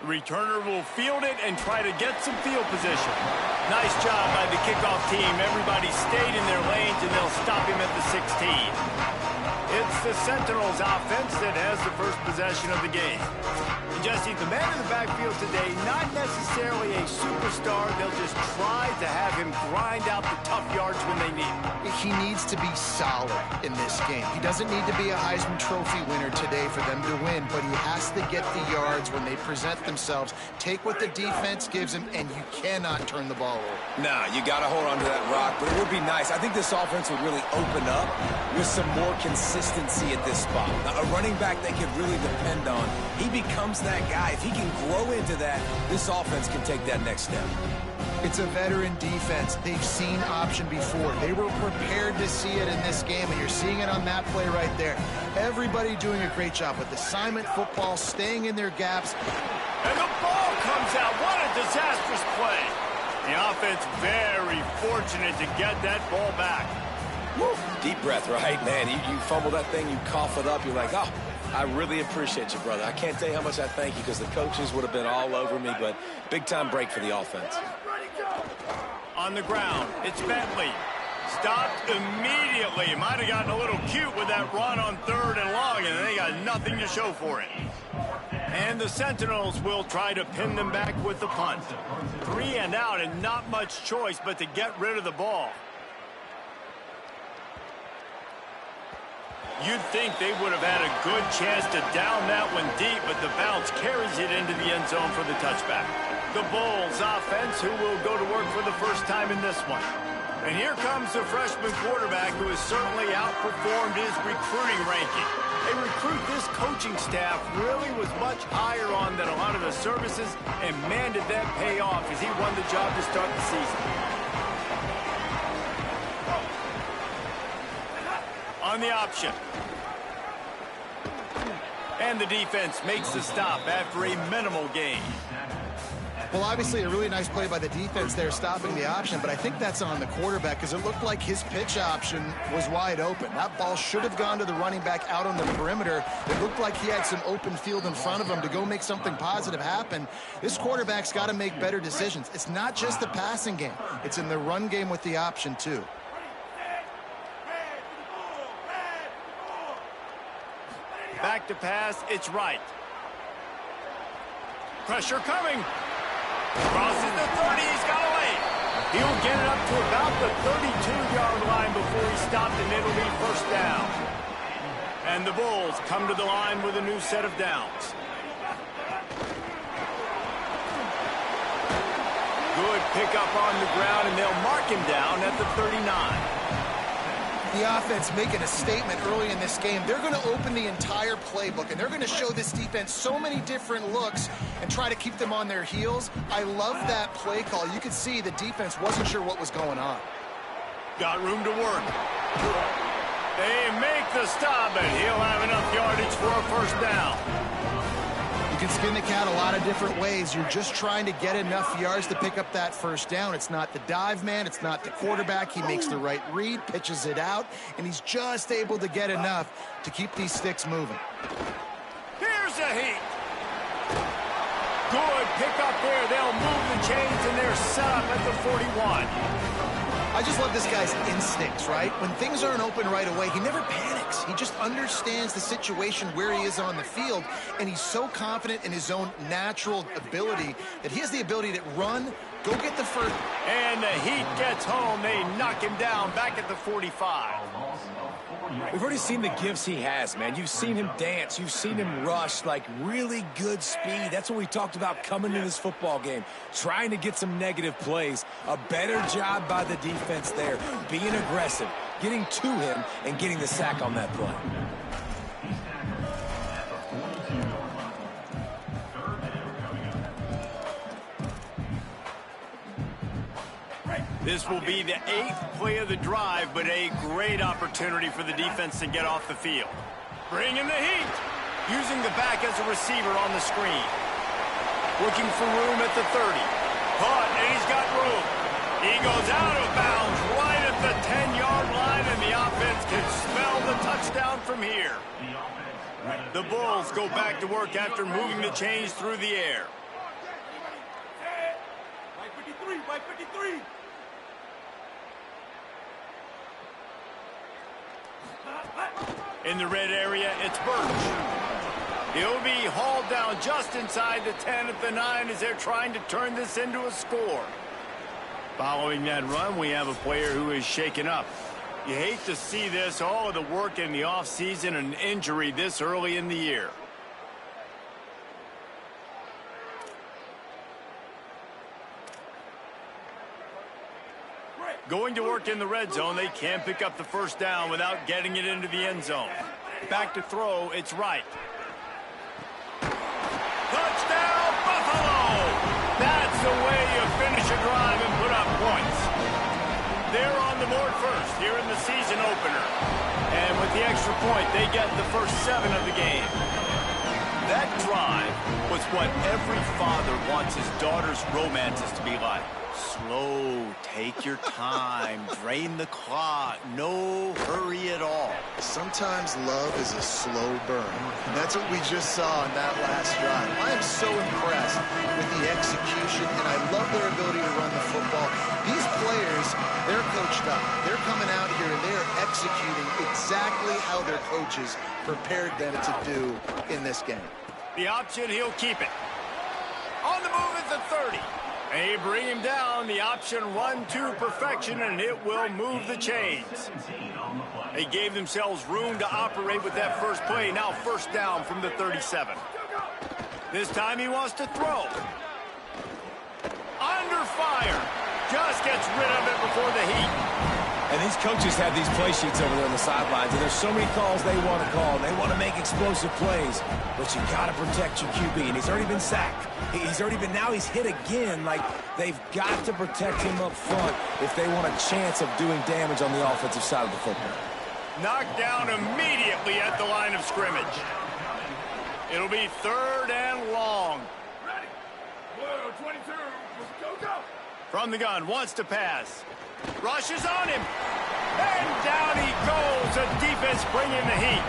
The returner will field it and try to get some field position. Nice job by the kickoff team. Everybody stayed in their lanes, and they'll stop him at the 16. It's the Sentinels offense that has the first possession of the game. And Jesse, the man in the backfield today, not necessarily a superstar. They'll just try to have him grind out the tough yards when they need it. He needs to be solid in this game. He doesn't need to be a Heisman Trophy winner today for them to win, but he has to get the yards when they present themselves. Take what the defense gives him, and you cannot turn the ball over. Nah, you got to hold on to that rock, but it would be nice. I think this offense would really open up with some more consistency at this spot. Now, a running back they could really depend on. He becomes that guy. If he can grow into that, this offense can take that next step. It's a veteran defense. They've seen option before. They were prepared to see it in this game, and you're seeing it on that play right there. Everybody doing a great job with assignment football, staying in their gaps. And the ball comes out. What a disastrous play. The offense very fortunate to get that ball back. Woo. Deep breath, right, man? You fumble that thing, you cough it up, you're like, oh, I really appreciate you, brother. I can't tell you how much I thank you because the coaches would have been all over me, but big-time break for the offense. On the ground, it's Bentley. Stopped immediately. Might have gotten a little cute with that run on 3rd and long, and they got nothing to show for it. And the Sentinels will try to pin them back with the punt. 3 and out, and not much choice but to get rid of the ball. You'd think they would have had a good chance to down that one deep, but the bounce carries it into the end zone for the touchback. The Bulls offense, who will go to work for the first time in this one. And here comes the freshman quarterback who has certainly outperformed his recruiting ranking. A recruit this coaching staff really was much higher on than a lot of the services, and man, did that pay off as he won the job to start the season. On the option. And the defense makes the stop after a minimal gain. Well, obviously a really nice play by the defense there stopping the option, but I think that's on the quarterback because it looked like his pitch option was wide open. That ball should have gone to the running back out on the perimeter. It looked like he had some open field in front of him to go make something positive happen. This quarterback's got to make better decisions. It's not just the passing game. It's in the run game with the option, too. Back to pass, it's right. Pressure coming. Crosses the 30, he's got away. He'll get it up to about the 32-yard line before he stopped, and it'll be first down. And the Bulls come to the line with a new set of downs. Good pickup on the ground, and they'll mark him down at the 39. The offense making a statement early in this game. They're going to open the entire playbook, and they're going to show this defense so many different looks and try to keep them on their heels. I love that play call. You could see the defense wasn't sure what was going on. Got room to work. They make the stop, and he'll have enough yardage for a first down. You can skin the cat a lot of different ways. You're just trying to get enough yards to pick up that first down. It's not the dive man. It's not the quarterback. He makes the right read, pitches it out, and he's just able to get enough to keep these sticks moving. Here's a heat. Good pick up there. They'll move the chains, and they're set up at the 41. I just love this guy's instincts, right? When things aren't open right away, he never panics. He just understands the situation where he is on the field, and he's so confident in his own natural ability that he has the ability to run, go get the first. And the Heat gets home. They knock him down back at the 45. We've already seen the gifts he has, man. You've seen him dance. You've seen him rush, like really good speed. That's what we talked about coming to this football game, trying to get some negative plays. A better job by the defense there, being aggressive, getting to him, and getting the sack on that play. This will be the 8th play of the drive, but a great opportunity for the defense to get off the field. Bring in the heat. Using the back as a receiver on the screen. Looking for room at the 30. Caught, and he's got room. He goes out of bounds right at the 10-yard line, and the offense can smell the touchdown from here. The Bulls go back to work after moving the chains through the air. In the red area, it's Birch. He'll be hauled down just inside the 10 at the 9 as they're trying to turn this into a score. Following that run, we have a player who is shaken up. You hate to see this, all of the work in the offseason and injury this early in the year. Going to work in the red zone, they can't pick up the first down without getting it into the end zone. Back to throw, it's right. Touchdown, Buffalo! That's the way you finish a drive and put up points. They're on the board first here in the season opener. And with the extra point, they get the first 7 of the game. That drive was what every father wants his daughter's romances to be like. Slow, take your time, drain the clock, no hurry at all. Sometimes love is a slow burn. And that's what we just saw in that last drive. I am so impressed with the execution, and I love their ability to run the football. These players, they're coached up. They're coming out here, and they're executing exactly how their coaches prepared them to do in this game. The option, he'll keep it. On the move at the 30. They bring him down, the option run to perfection, and it will move the chains. They gave themselves room to operate with that first play. Now first down from the 37. This time he wants to throw. Under fire. Just gets rid of it before the heat. And these coaches have these play sheets over there on the sidelines, and there's so many calls they want to call. They want to make explosive plays, but you got to protect your QB, and he's already been sacked. Now he's hit again. Like, they've got to protect him up front if they want a chance of doing damage on the offensive side of the football. Knocked down immediately at the line of scrimmage. It'll be 3rd and long. Ready. 22. Go. From the gun, wants to pass. Rushes on him. And down he goes. The defense bringing the heat.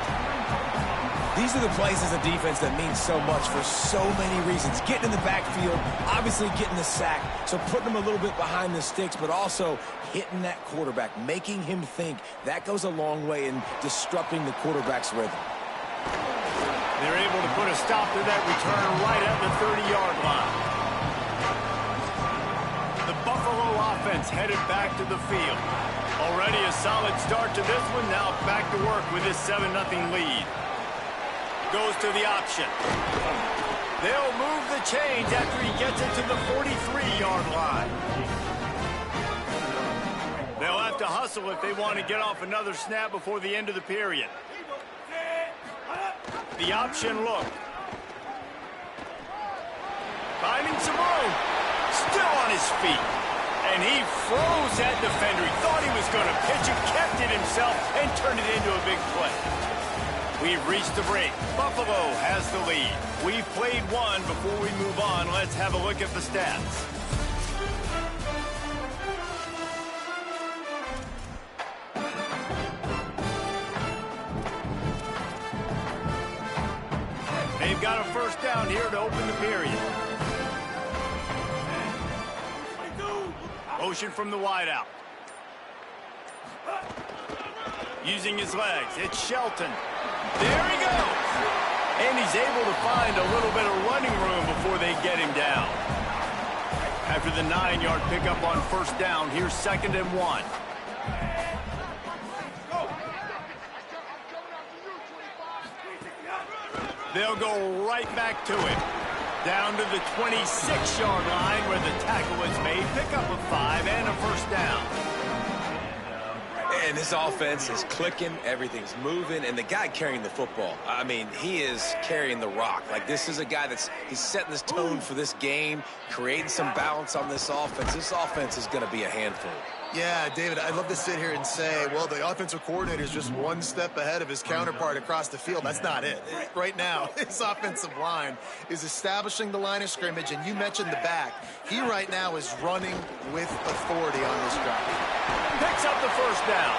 These are the plays as a defense that mean so much for so many reasons. Getting in the backfield, obviously getting the sack, so putting him a little bit behind the sticks, but also hitting that quarterback, making him think. That goes a long way in disrupting the quarterback's rhythm. They're able to put a stop to that return right at the 30-yard line. The Buffalo offense headed back to the field. Already a solid start to this one. Now back to work with this 7-0 lead. Goes to the option. They'll move the chains after he gets it to the 43-yard line. They'll have to hustle if they want to get off another snap before the end of the period. The option look. Finding some room. Still on his feet. And he froze that defender. He thought he was going to pitch it, kept it himself, and turned it into a big play. We've reached the break. Buffalo has the lead. We've played one. Before we move on, let's have a look at the stats. They've got a first down here to open the period. Motion from the wideout. Using his legs, it's Shelton. There he goes. And he's able to find a little bit of running room before they get him down. After the 9-yard pickup on first down, here's 2nd and 1. They'll go right back to him. Down to the 26-yard line where the tackle is made. Pick up a 5 and a first down. And this offense is clicking, everything's moving, and the guy carrying the football, I mean, he is carrying the rock. Like, this is a guy he's setting this tone for this game, creating some balance on this offense. This offense is going to be a handful. Yeah, David, I'd love to sit here and say, well, the offensive coordinator is just one step ahead of his counterpart across the field. That's not it. Right now, his offensive line is establishing the line of scrimmage, and you mentioned the back. He right now is running with authority on this drive. Picks up the first down.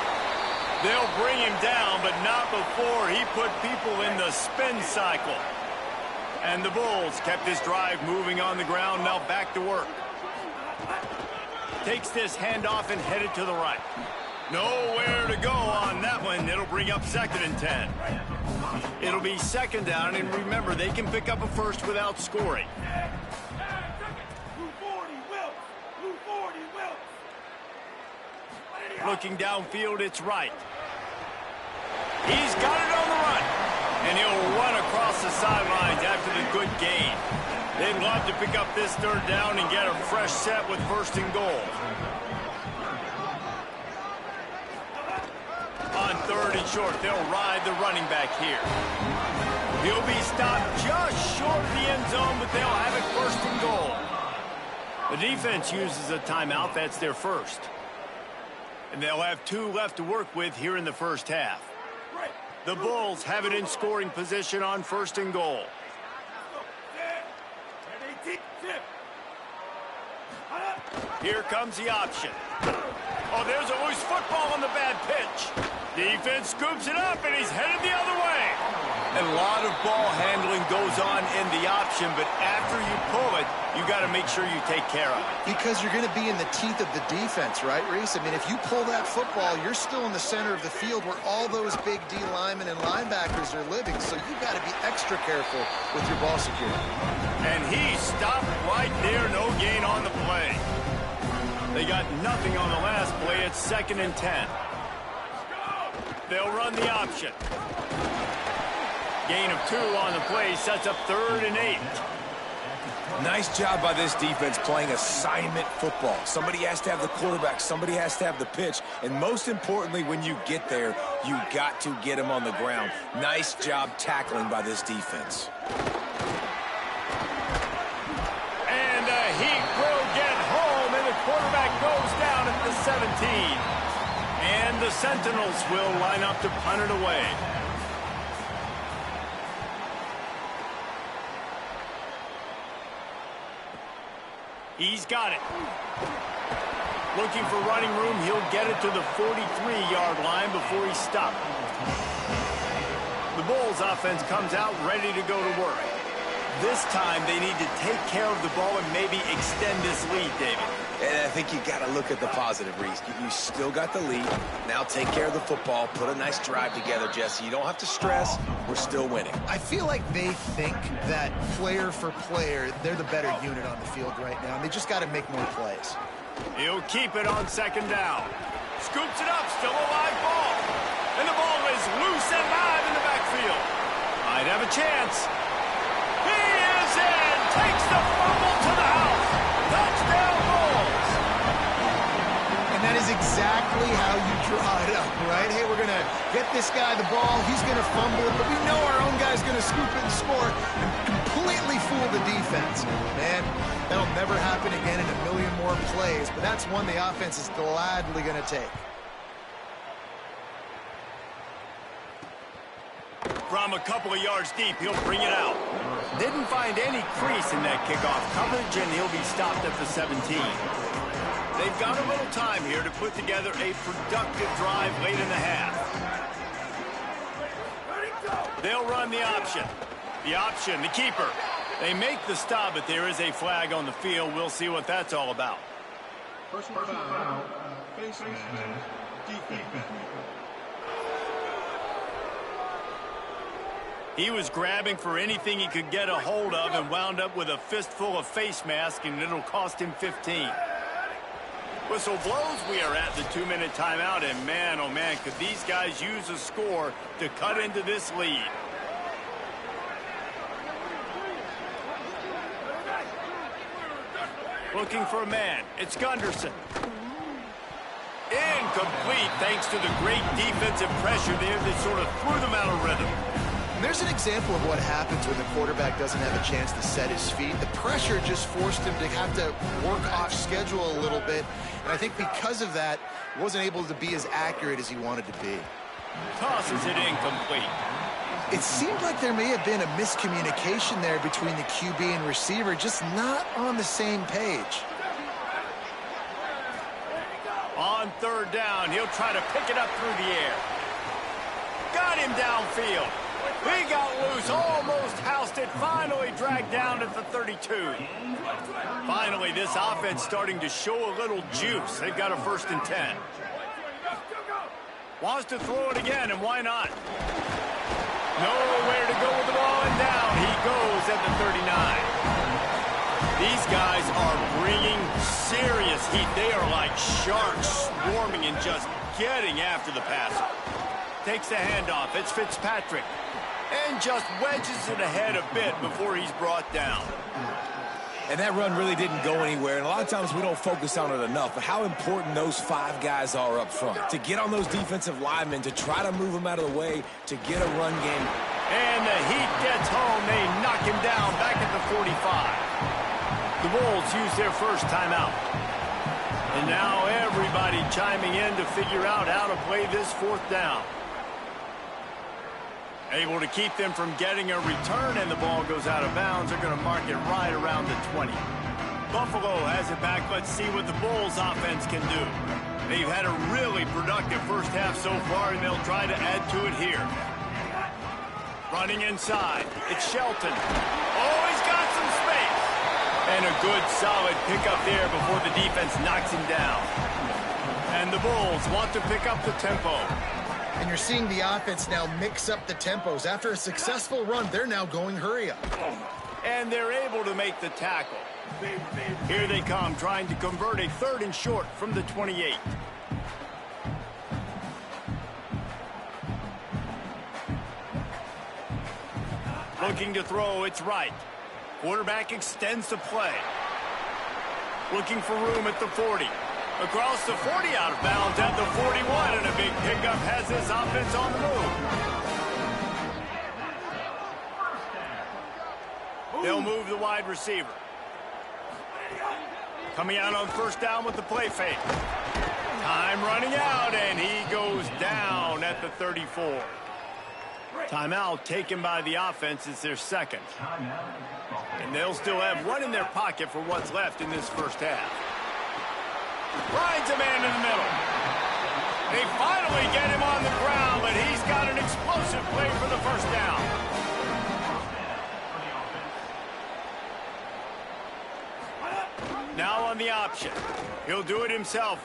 They'll bring him down, but not before he put people in the spin cycle. And the Bulls kept this drive moving on the ground, now back to work. Takes this handoff and headed to the right. Nowhere to go on that one. It'll bring up 2nd and 10. It'll be 2nd down, and remember, they can pick up a first without scoring. Looking downfield, it's right. He's got it on the run. And he'll run across the sidelines after the good gain. They'd love to pick up this 3rd down and get a fresh set with 1st and goal. On 3rd and short, they'll ride the running back here. He'll be stopped just short of the end zone, but they'll have it 1st and goal. The defense uses a timeout. That's their first. And they'll have 2 left to work with here in the 1st half. The Bulls have it in scoring position on 1st and goal. Here comes the option. Oh, there's a loose football on the bad pitch. Defense scoops it up, and he's headed the other way. A lot of ball handling goes on in the option, but after you pull it, you got to make sure you take care of it. Because you're going to be in the teeth of the defense, right, Reese? I mean, if you pull that football, you're still in the center of the field where all those big D linemen and linebackers are living, so you got to be extra careful with your ball security. And he stopped right there, no gain on the play. They got nothing on the last play. It's 2nd and 10. They'll run the option. Gain of 2 on the play sets up 3rd and 8. Nice job by this defense playing assignment football. Somebody has to have the quarterback. Somebody has to have the pitch. And most importantly, when you get there, you got to get him on the ground. Nice job tackling by this defense. And he will get home, and the quarterback goes down at the 17. And the Sentinels will line up to punt it away. He's got it. Looking for running room. He'll get it to the 43-yard line before he's stopped. The Bulls offense comes out ready to go to work. This time they need to take care of the ball and maybe extend this lead, David. And I think you got to look at the positive, Reese. You still got the lead. Now take care of the football. Put a nice drive together, Jesse. You don't have to stress. We're still winning. I feel like they think that player for player, they're the better unit on the field right now, and they just got to make more plays. He'll keep it on 2nd down. Scoops it up, still a live ball. And the ball is loose and live in the backfield. Might have a chance. He is in. Takes the fumble to the house. Touchdown Bulls. And that is exactly how you draw it up, right? Hey, we're going to get this guy the ball. He's going to fumble it, but we know our own guy's going to scoop it and score and completely fool the defense. Man, that'll never happen again in a million more plays, but that's one the offense is gladly going to take. From a couple of yards deep, he'll bring it out. Didn't find any crease in that kickoff coverage, and he'll be stopped at the 17. They've got a little time here to put together a productive drive late in the half. They'll run the option. The option, the keeper. They make the stop, but there is a flag on the field. We'll see what that's all about. Personal foul, face mask, defense. He was grabbing for anything he could get a hold of and wound up with a fistful of face mask, and it'll cost him 15. Whistle blows. We are at the 2-minute timeout, and man, oh man, could these guys use a score to cut into this lead. Looking for a man. It's Gunderson. Incomplete thanks to the great defensive pressure there that sort of threw them out of rhythm. There's an example of what happens when the quarterback doesn't have a chance to set his feet. The pressure just forced him to have to work off schedule a little bit. And I think because of that, wasn't able to be as accurate as he wanted to be. Tosses it incomplete. It seemed like there may have been a miscommunication there between the QB and receiver, just not on the same page. On 3rd down, he'll try to pick it up through the air. Got him downfield. He got loose, almost housed it Finally dragged down at the 32. Finally, this offense starting to show a little juice. They've got a 1st and 10. Wants to throw it again, and why not? Nowhere to go with the ball, and down he goes at the 39. These guys are bringing serious heat. They are like sharks swarming and just getting after the passer. Takes the handoff. It's Fitzpatrick. And just wedges it ahead a bit before he's brought down. And that run really didn't go anywhere, and a lot of times we don't focus on it enough, but how important those 5 guys are up front. To get on those defensive linemen, to try to move them out of the way, to get a run game. And the heat gets home. They knock him down back at the 45. The Wolves use their first timeout. And now everybody chiming in to figure out how to play this 4th down. Able to keep them from getting a return, and the ball goes out of bounds. They're going to mark it right around the 20. Buffalo has it back. Let's see what the Bulls offense can do. They've had a really productive first half so far, and they'll try to add to it here. Running inside. It's Shelton. Oh, he's got some space. And a good solid pickup there before the defense knocks him down. And the Bulls want to pick up the tempo. And you're seeing the offense now mix up the tempos. After a successful run, they're now going hurry up. And they're able to make the tackle. Here they come, trying to convert a 3rd and short from the 28. Looking to throw, it's right. Quarterback extends the play. Looking for room at the 40. Across the 40, out of bounds at the 41, and a big pickup has this offense on the move. They'll move the wide receiver. Coming out on 1st down with the play fake. Time running out, and he goes down at the 34. Timeout taken by the offense. It's their 2nd. And they'll still have one in their pocket for what's left in this first half. Finds a man in the middle. They finally get him on the ground, but he's got an explosive play for the 1st down. Now on the option. He'll do it himself.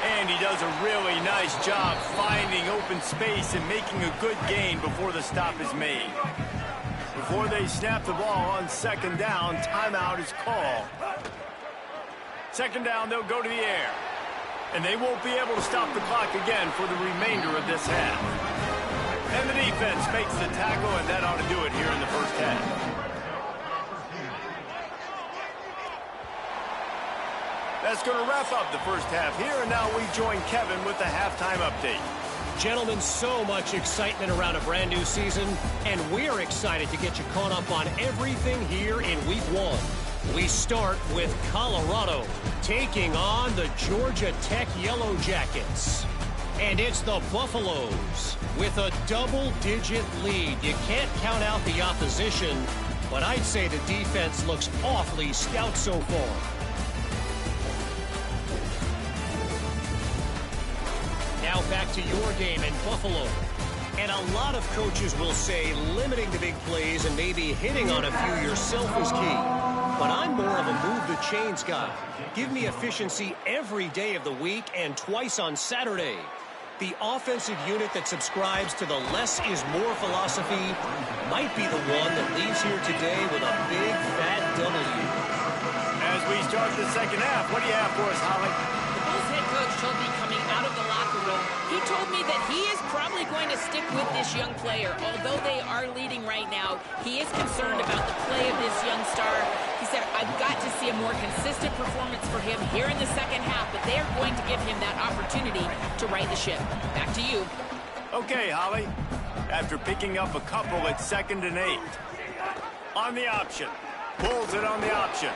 And he does a really nice job finding open space and making a good gain before the stop is made. Before they snap the ball on 2nd down, timeout is called. 2nd down, they'll go to the air. And they won't be able to stop the clock again for the remainder of this half. And the defense makes the tackle, and that ought to do it here in the first half. That's going to wrap up the first half here, and now we join Kevin with the halftime update. Gentlemen, so much excitement around a brand new season, and we're excited to get you caught up on everything here in Week 1. We start with Colorado taking on the Georgia Tech Yellow Jackets. And it's the Buffaloes with a double-digit lead. You can't count out the opposition, but I'd say the defense looks awfully stout so far. Now back to your game in Buffalo. And a lot of coaches will say limiting the big plays and maybe hitting on a few yourself is key. But I'm more of a move the chains guy. Give me efficiency every day of the week and twice on Saturday. The offensive unit that subscribes to the less is more philosophy might be the one that leaves here today with a big fat W. As we start the second half, what do you have for us, Holly? The Bulls head coach told me coming out of the locker room, he told me that he is probably going to stick with this young player. Although they are leading right now, he is concerned about the play of this young star. He said, I've got to see a more consistent performance for him here in the second half, but they are going to give him that opportunity to right the ship. Back to you. Okay, Holly. After picking up a couple at 2nd and 8. On the option. Pulls it on the option.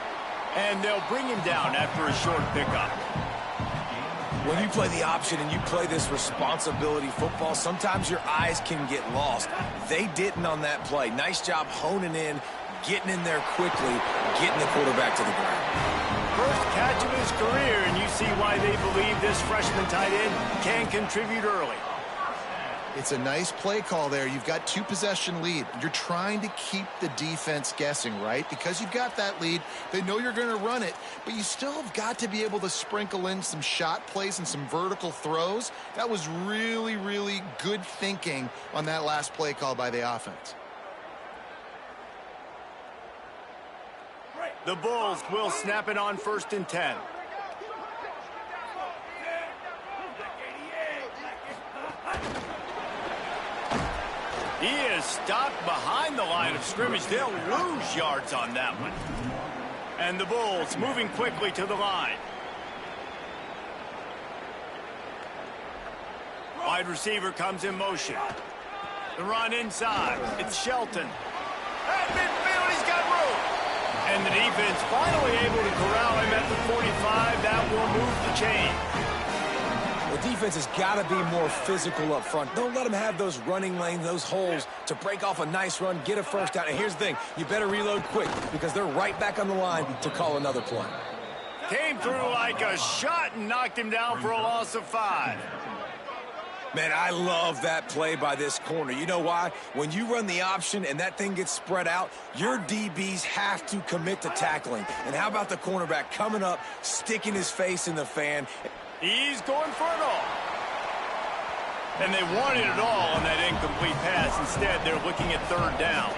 And they'll bring him down after a short pickup. When you play the option and you play this responsibility football, sometimes your eyes can get lost. They didn't on that play. Nice job honing in, getting in there quickly, getting the quarterback to the ground. First catch of his career, and you see why they believe this freshman tight end can contribute early. It's a nice play call there. You've got 2-possession lead. You're trying to keep the defense guessing, right? Because you've got that lead, they know you're going to run it, but you still have got to be able to sprinkle in some shot plays and some vertical throws. That was really, really good thinking on that last play call by the offense. The Bulls will snap it on 1st and 10. He is stopped behind the line of scrimmage. They'll lose yards on that one. And the Bulls moving quickly to the line. Wide receiver comes in motion. The run inside. It's Shelton. At midfield, he's got room. And the defense finally able to corral him at the 45. That will move the chain. The defense has got to be more physical up front. Don't let them have those running lanes, those holes to break off a nice run, get a first down. And here's the thing, you better reload quick because they're right back on the line to call another play. Came through like a shot and knocked him down for a loss of 5. Man, I love that play by this corner. You know why? When you run the option and that thing gets spread out, your DBs have to commit to tackling. And how about the cornerback coming up, sticking his face in the fan? He's going for it all. And they wanted it all on that incomplete pass. Instead, they're looking at 3rd down.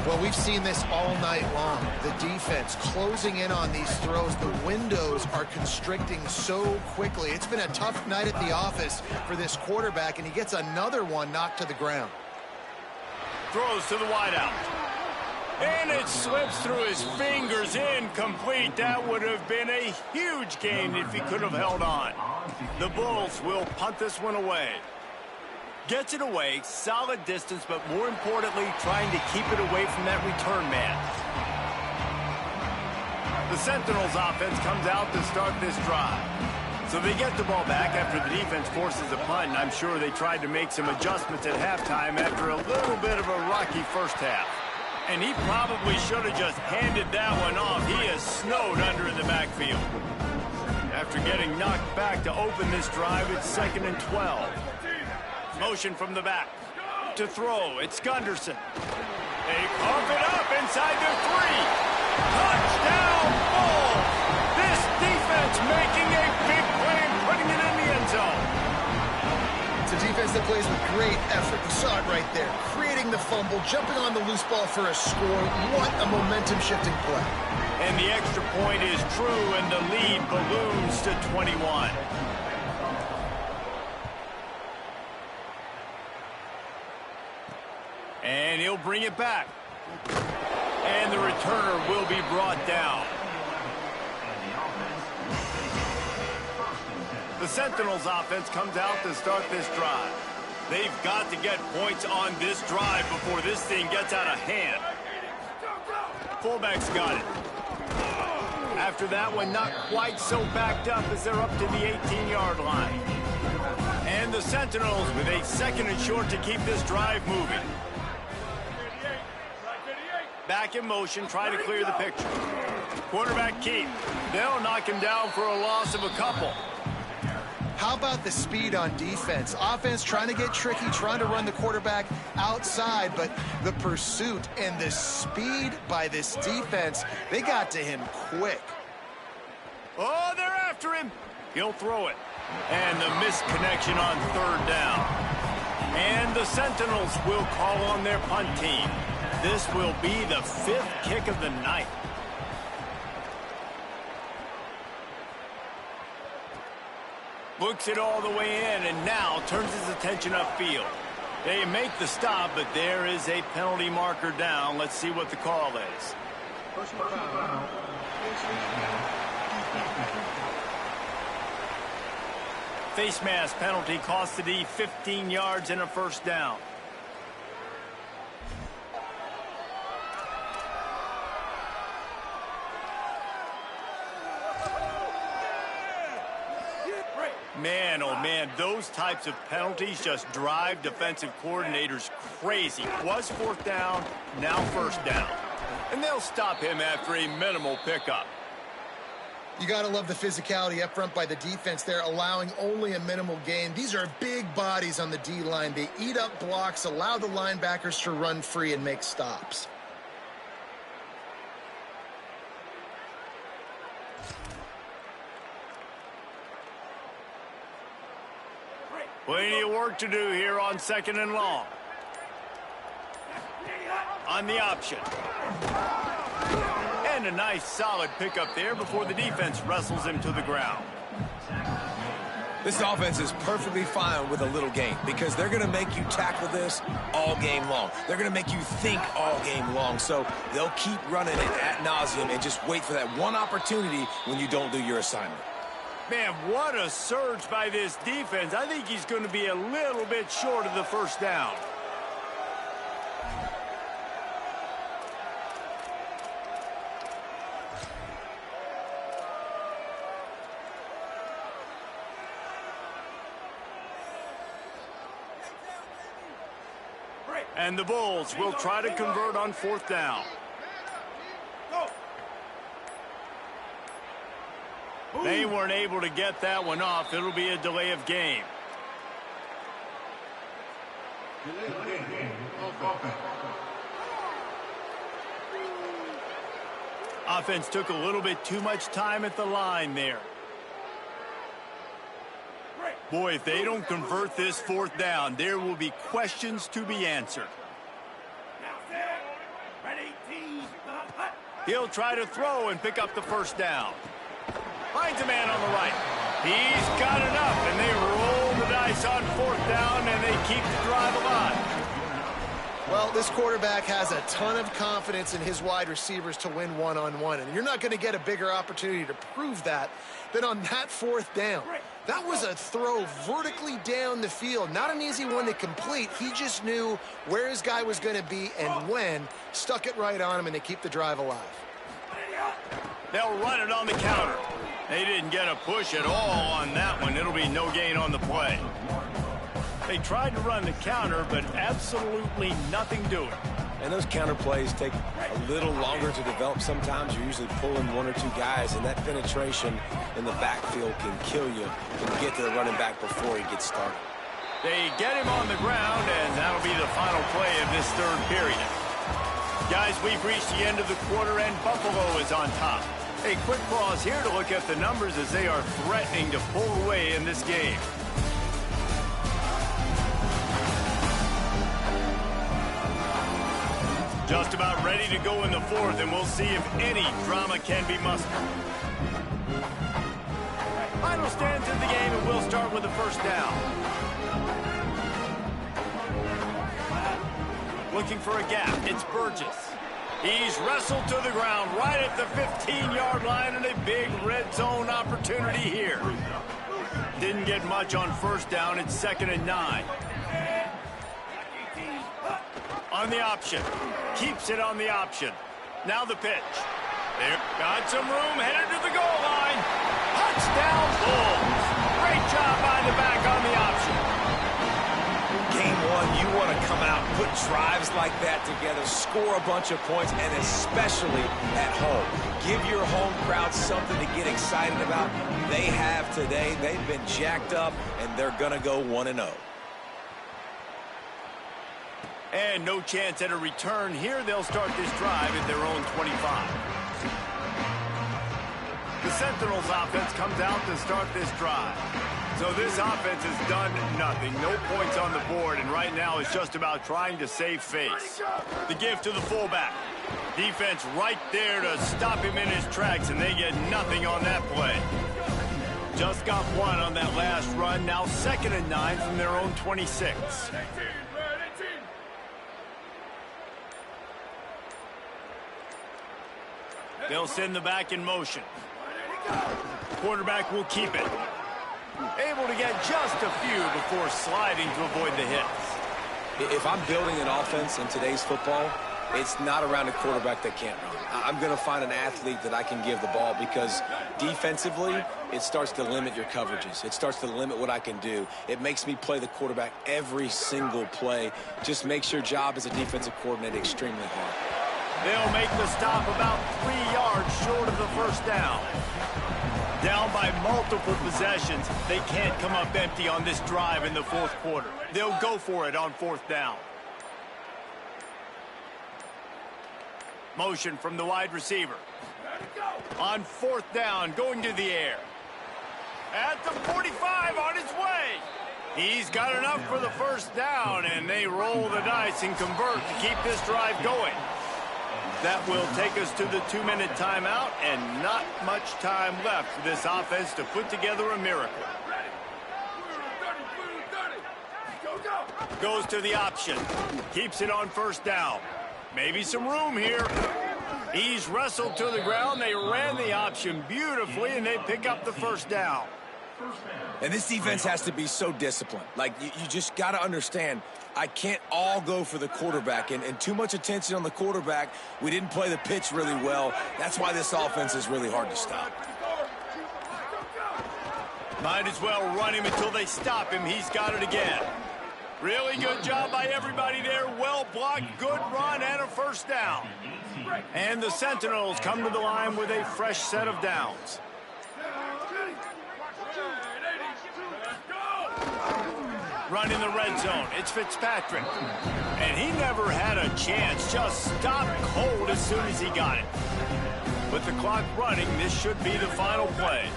Well, we've seen this all night long. The defense closing in on these throws. The windows are constricting so quickly. It's been a tough night at the office for this quarterback, and he gets another one knocked to the ground. Throws to the wideout. And it slips through his fingers, incomplete. That would have been a huge gain if he could have held on. The Bulls will punt this one away. Gets it away, solid distance, but more importantly, trying to keep it away from that return man. The Sentinels offense comes out to start this drive. So they get the ball back after the defense forces a punt, and I'm sure they tried to make some adjustments at halftime after a little bit of a rocky first half. And he probably should have just handed that one off. He is snowed under in the backfield. After getting knocked back to open this drive, it's 2nd and 12. Motion from the back. To throw, it's Gunderson. They pump it up inside their 3. Touchdown, Bulls! This defense making a big play and putting it in the end zone. It's a defense that plays with great effort. You saw it right there. Creating the fumble, jumping on the loose ball for a score. What a momentum-shifting play. And the extra point is true, and the lead balloons to 21. And he'll bring it back. And the returner will be brought down. The Sentinels offense comes out to start this drive. They've got to get points on this drive before this thing gets out of hand. Fullback's got it. After that one, not quite so backed up as they're up to the 18-yard line. And the Sentinels with a 2nd and short to keep this drive moving. Back in motion, try to clear the picture. Quarterback keep. They'll knock him down for a loss of a couple. How about the speed on defense? Offense trying to get tricky, trying to run the quarterback outside, but the pursuit and the speed by this defense, they got to him quick. Oh, they're after him. He'll throw it. And the missed connection on 3rd down. And the Sentinels will call on their punt team. This will be the 5th kick of the night. Looks it all the way in and now turns his attention upfield. They make the stop, but there is a penalty marker down. Let's see what the call is. Personal foul. Face mask penalty cost the D 15 yards and a 1st down. Man, oh man, those types of penalties just drive defensive coordinators crazy. Was 4th down, now 1st down. And they'll stop him after a minimal pickup. You got to love the physicality up front by the defense there, allowing only a minimal gain. These are big bodies on the D-line. They eat up blocks, allow the linebackers to run free and make stops. Plenty of work to do here on 2nd and long. On the option. And a nice solid pickup there before the defense wrestles him to the ground. This offense is perfectly fine with a little gain because they're going to make you tackle this all game long. They're going to make you think all game long. So they'll keep running it ad nauseum and just wait for that one opportunity when you don't do your assignment. Man, what a surge by this defense. I think he's going to be a little bit short of the first down. And the Bulls will try to convert on 4th down. They weren't able to get that one off. It'll be a delay of game. Offense took a little bit too much time at the line there. Boy, if they don't convert this 4th down, there will be questions to be answered. He'll try to throw and pick up the first down. Finds a man on the right. He's got enough, and they roll the dice on 4th down, and they keep the drive alive. Well, this quarterback has a ton of confidence in his wide receivers to win one-on-one, and you're not going to get a bigger opportunity to prove that than on that 4th down. That was a throw vertically down the field. Not an easy one to complete. He just knew where his guy was going to be and when. Stuck it right on him, and they keep the drive alive. They'll run it on the counter. They didn't get a push at all on that one. It'll be no gain on the play. They tried to run the counter, but absolutely nothing doing. And those counter plays take a little longer to develop sometimes. You're usually pulling 1 or 2 guys, and that penetration in the backfield can kill you. Can get to the running back before he gets started. They get him on the ground, and that'll be the final play of this 3rd period. Guys, we've reached the end of the quarter, and Buffalo is on top. A quick pause here to look at the numbers as they are threatening to pull away in this game. Just about ready to go in the 4th, and we'll see if any drama can be mustered. Final stands in the game, and we'll start with the first down. Looking for a gap. It's Burgess. He's wrestled to the ground right at the 15-yard line, and a big red zone opportunity here. Didn't get much on first down. It's 2nd and 9. On the option. Keeps it on the option. Now the pitch. There. Got some room. Headed to the goal line. Touchdown Bulls. Great job by the back on the option. Game 1, you want to come out, put drives like that together, score a bunch of points, and especially at home. Give your home crowd something to get excited about. They have today. They've been jacked up, and they're going to go 1-0. And no chance at a return here. They'll start this drive at their own 25. The Sentinels offense comes out to start this drive. So this offense has done nothing. No points on the board, and right now it's just about trying to save face. The give to the fullback. Defense right there to stop him in his tracks, and they get nothing on that play. Just got 1 on that last run. Now 2nd and 9 from their own 26. They'll send the back in motion. Quarterback will keep it. Able to get just a few before sliding to avoid the hits. If I'm building an offense in today's football, it's not around a quarterback that can't run. I'm going to find an athlete that I can give the ball because defensively, it starts to limit your coverages. It starts to limit what I can do. It makes me play the quarterback every single play. Just makes your job as a defensive coordinator extremely hard. They'll make the stop about 3 yards short of the first down. Down by multiple possessions, they can't come up empty on this drive in the fourth quarter. They'll go for it on fourth down. Motion from the wide receiver. On fourth down, going to the air. At the 45, on his way. He's got enough for the first down, and they roll the dice and convert to keep this drive going. That will take us to the 2-minute timeout, and not much time left for this offense to put together a miracle. Goes to the option. Keeps it on first down. Maybe some room here. He's wrestled to the ground. They ran the option beautifully, and they pick up the first down. And this defense has to be so disciplined. Like, you just got to understand, I can't all go for the quarterback. And too much attention on the quarterback. We didn't play the pitch really well. That's why this offense is really hard to stop. Might as well run him until they stop him. He's got it again. Really good job by everybody there. Well blocked, good run, and a first down. And the Sentinels come to the line with a fresh set of downs. Run in the red zone. It's Fitzpatrick. And he never had a chance. Just stopped cold as soon as he got it. With the clock running, this should be the final play.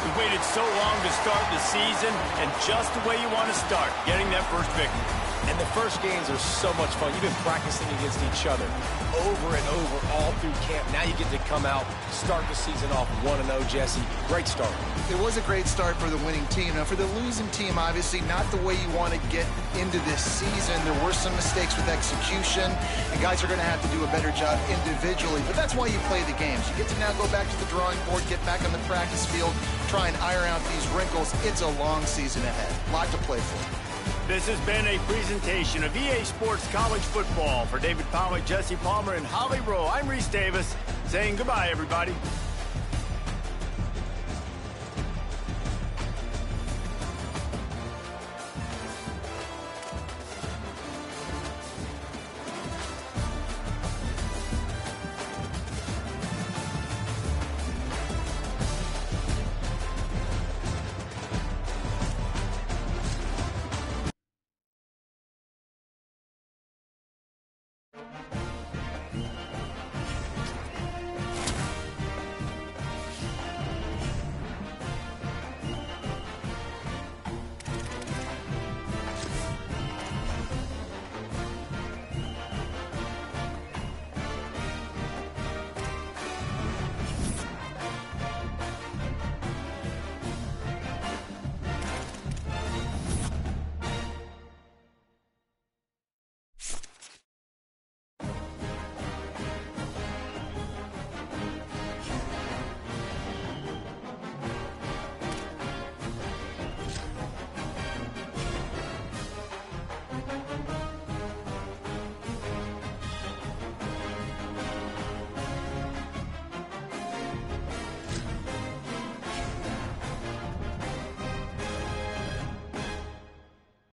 We waited so long to start the season, and just the way you want to start, getting that first victory. And the first games are so much fun. You've been practicing against each other over and over all through camp. Now you get to come out, start the season off 1-0, Jesse. Great start. It was a great start for the winning team. Now, for the losing team, obviously not the way you want to get into this season. There were some mistakes with execution, and guys are going to have to do a better job individually. But that's why you play the games. You get to now go back to the drawing board, get back on the practice field, try and iron out these wrinkles. It's a long season ahead. A lot to play for. This has been a presentation of EA Sports College Football. For David Pollack, Jesse Palmer, and Holly Rowe, I'm Reese Davis saying goodbye, everybody.